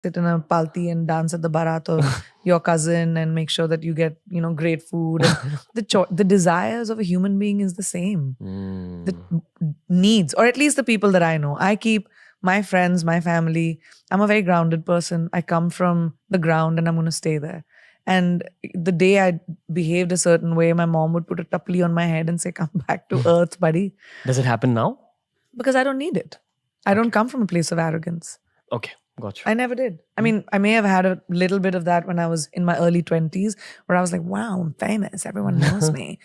sit in a palti and dance at the barat of your cousin and make sure that you get, great food. And the desires of a human being is the same. The needs, or at least the people that I know. I keep my friends, my family. I'm a very grounded person. I come from the ground and I'm going to stay there. And the day I behaved a certain way, my mom would put a tapli on my head and say, "Come back to earth, buddy." Does it happen now? Because I don't need it. I don't come from a place of arrogance. Okay, gotcha. I never did. I mean, I may have had a little bit of that when I was in my early 20s, where I was like, wow, I'm famous. Everyone knows me.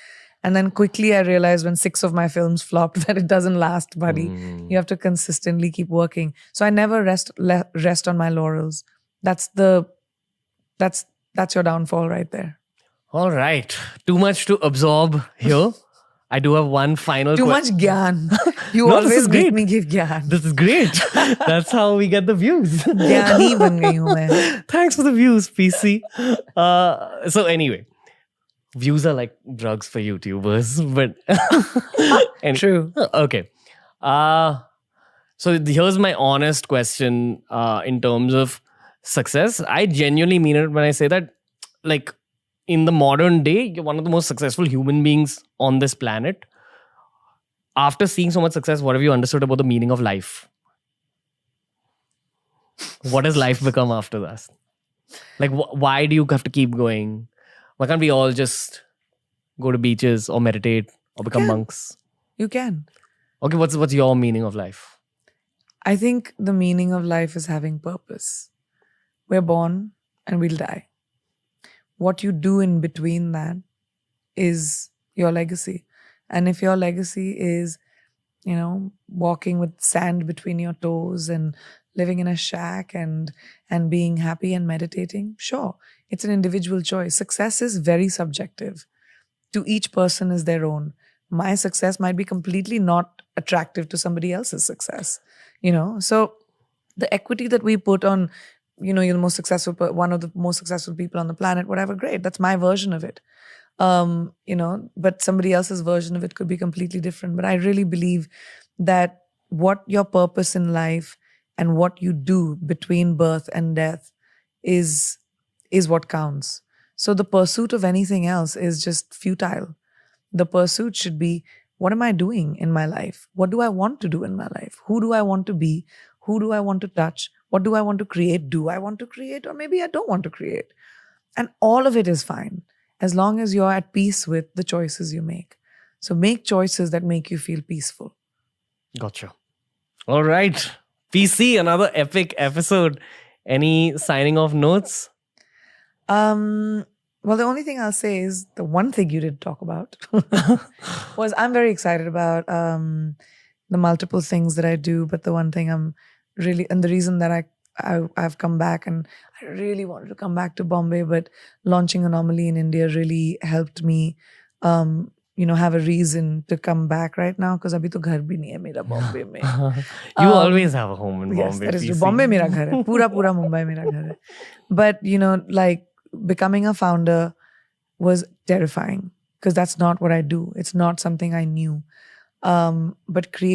And then quickly I realized when 6 of my films flopped that it doesn't last, buddy. You have to consistently keep working. So I never rest on my laurels. That's your downfall right there. All right. Too much to absorb here. I do have one final Too much gyan. You always make me give gyan. This is great. That's how we get the views. Gyani ban gayi hu main. Thanks for the views, PC. So anyway, views are like drugs for YouTubers. But True. Okay. So here's my honest question in terms of success. I genuinely mean it when I say that, like, in the modern day, you're one of the most successful human beings on this planet. After seeing so much success, what have you understood about the meaning of life? What has life become after that? Like, why do you have to keep going? Why can't we all just go to beaches or meditate or become monks? You can. Okay, what's your meaning of life? I think the meaning of life is having purpose. We're born and we'll die. What you do in between that is your legacy. And if your legacy is, walking with sand between your toes and living in a shack and being happy and meditating, sure, it's an individual choice. Success is very subjective. To each person is their own. My success might be completely not attractive to somebody else's success, So the equity that we put on, you're the most successful, one of the most successful people on the planet, whatever, great. That's my version of it. But somebody else's version of it could be completely different. But I really believe that what your purpose in life and what you do between birth and death is what counts. So the pursuit of anything else is just futile. The pursuit should be, what am I doing in my life? What do I want to do in my life? Who do I want to be? Who do I want to touch? What do I want to create? Do I want to create? Or maybe I don't want to create. And all of it is fine, as long as you're at peace with the choices you make. So make choices that make you feel peaceful. Gotcha. All right. PC, another epic episode. Any signing off notes? Well, the only thing I'll say is the one thing you did talk about was I'm very excited about the multiple things that I do. But the one thing I'm really, and the reason that I've come back, and I really wanted to come back to Bombay, but launching Anomaly in India really helped me, have a reason to come back right now, because abhi to ghar bhi nahi hai mera Bombay mein. You always have a home in Bombay. Yes, that is true. Bombay mera ghar hai. Pura Mumbai mera ghar hai. But, like becoming a founder was terrifying, because that's not what I do. It's not something I knew. But creating